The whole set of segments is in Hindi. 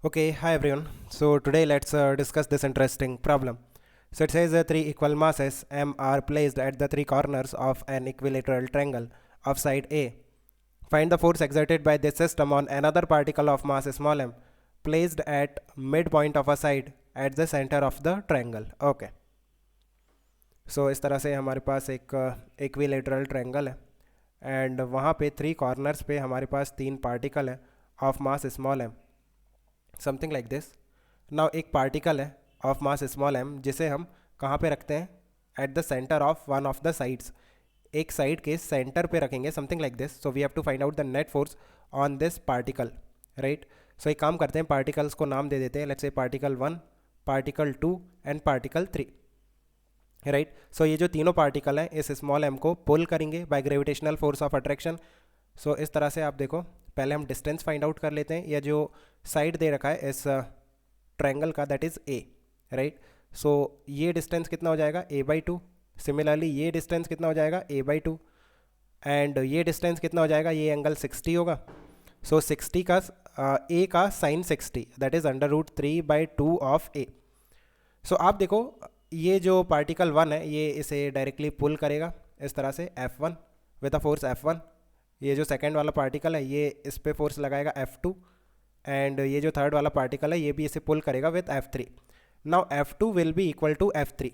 Okay, hi everyone. So today let's discuss this interesting problem. So it says three equal masses M are placed at the three corners of an equilateral triangle of side A. Find the force exerted by this system on another particle of mass small m placed at midpoint of a side at the center of the triangle. Okay. So इस तरह से हमारे पास एक इक्विलेटरल ट्रायंगल है एंड वहाँ पे थ्री कॉर्नर्स पे हमारे पास तीन पार्टिकल है of mass small M something like this. Now एक पार्टिकल है ऑफ मास स्मॉल एम जिसे हम कहाँ पे रखते हैं at the centre of one of the sides. एक साइड के सेंटर पे रखेंगे something like this. So we have to find out the net force on this particle, right. So एक काम करते हैं, पार्टिकल्स को नाम दे देते हैं. Let's say particle 1, particle 2 and particle 3, right. So ये जो तीनों पार्टिकल हैं इस स्मॉल एम को पुल करेंगे by gravitational force of attraction. So इस तरह से आप देखो, पहले हम डिस्टेंस फाइंड आउट कर लेते हैं. या जो साइड दे रखा है इस ट्रायंगल का that is a, right. So ये डिस्टेंस कितना हो जाएगा a/2. सिमिलरली ये डिस्टेंस कितना हो जाएगा a/2 एंड ये डिस्टेंस कितना हो जाएगा, ये एंगल 60 होगा. सो 60 का a का sine 60 that is √3/2 of a. So आप देखो ये जो पार्टिकल 1 है ये इसे डायरेक्टली पुल करेगा इस तरह से F1 with a force F1. ये जो सेकंड वाला पार्टिकल है ये इस पे फोर्स लगाएगा F2 एंड ये जो थर्ड वाला पार्टिकल है ये भी इसे पुल करेगा with F3. Now F2 will be equal to F3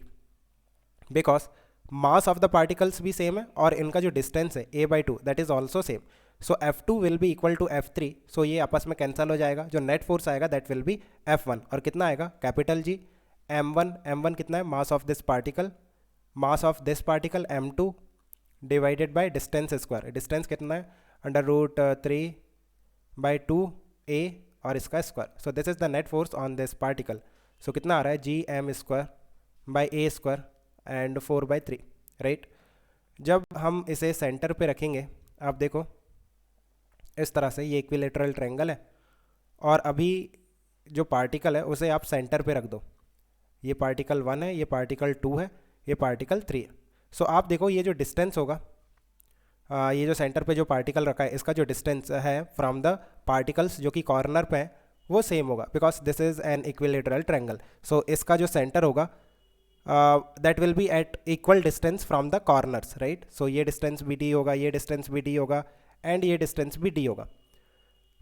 because mass of the particles भी सेम है और इनका जो डिस्टेंस है a/2 that is also same. So F2 will be equal to F3. So ये आपस में कैंसिल हो जाएगा. जो नेट फोर्स आएगा दैट विल बी F1 और कितना आएगा, कैपिटल G m1 कितना है, mass of this particle, mass of this particle m2 divided by distance square. Distance कितना है, √3/2a और इसका square. So this is the net force on this particle. So कितना आ रहा है, gm²/a² एंड 4/3, राइट. जब हम इसे सेंटर पे रखेंगे आप देखो इस तरह से, ये इक्विलेटरल ट्रायंगल है और अभी जो पार्टिकल है उसे आप सेंटर पे रख दो. ये पार्टिकल 1 है, ये पार्टिकल 2 है, ये पार्टिकल 3 है. सो आप देखो ये जो डिस्टेंस होगा, ये जो सेंटर पे जो पार्टिकल रखा है इसका जो डिस्टेंस है फ्रॉम द पार्टिकल्स जो कि कॉर्नर पे हैं वो सेम होगा because this is an equilateral triangle. So इसका जो सेंटर होगा that will be at equal distance from the corners, right. So ये डिस्टेंस भी डी होगा, ये डिस्टेंस भी डी होगा एंड ये डिस्टेंस भी डी होगा.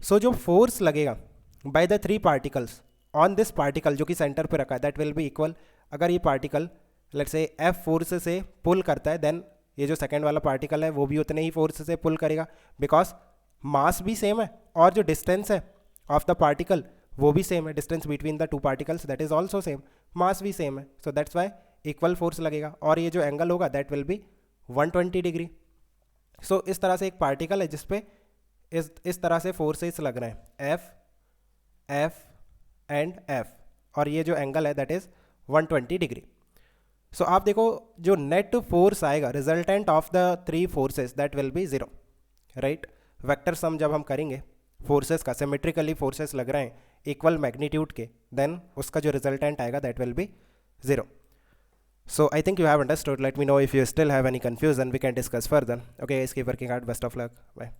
सो जो फोर्स लगेगा by the three particles on this particle जो कि सेंटर पे रखा है दैट विल बी इक्वल. अगर ये particle let's say F force से पुल करता है देन ये जो सेकंड वाला पार्टिकल है वो भी उतने ही फोर्स से पुल करेगा बिकॉज मास भी सेम है और जो डिस्टेंस है ऑफ द पार्टिकल वो भी सेम है. Distance between the two particles that is also same, mass भी सेम है. So that's why equal force लगेगा और ये जो एंगल होगा that will be 120 degree. So इस तरह से एक पार्टिकल है जिसपे इस तरह से फोर्सेस लग रहे हैं F एंड F और ये जो एंगल है दैट इज 120 डिग्री. सो आप देखो जो नेट फोर्स आएगा resultant of the three forces that will B 0, right. Vector sum जब हम करेंगे फोर्सेस का, सिमेट्रिकली फोर्सेस लग रहे हैं इक्वल मैग्नीट्यूड के, देन उसका जो रिजल्टेंट आएगा that will B 0. So I think you have understood. Let me know if you still have any confusion. We can discuss further. Okay, guys, keep working hard. Best of luck. Bye.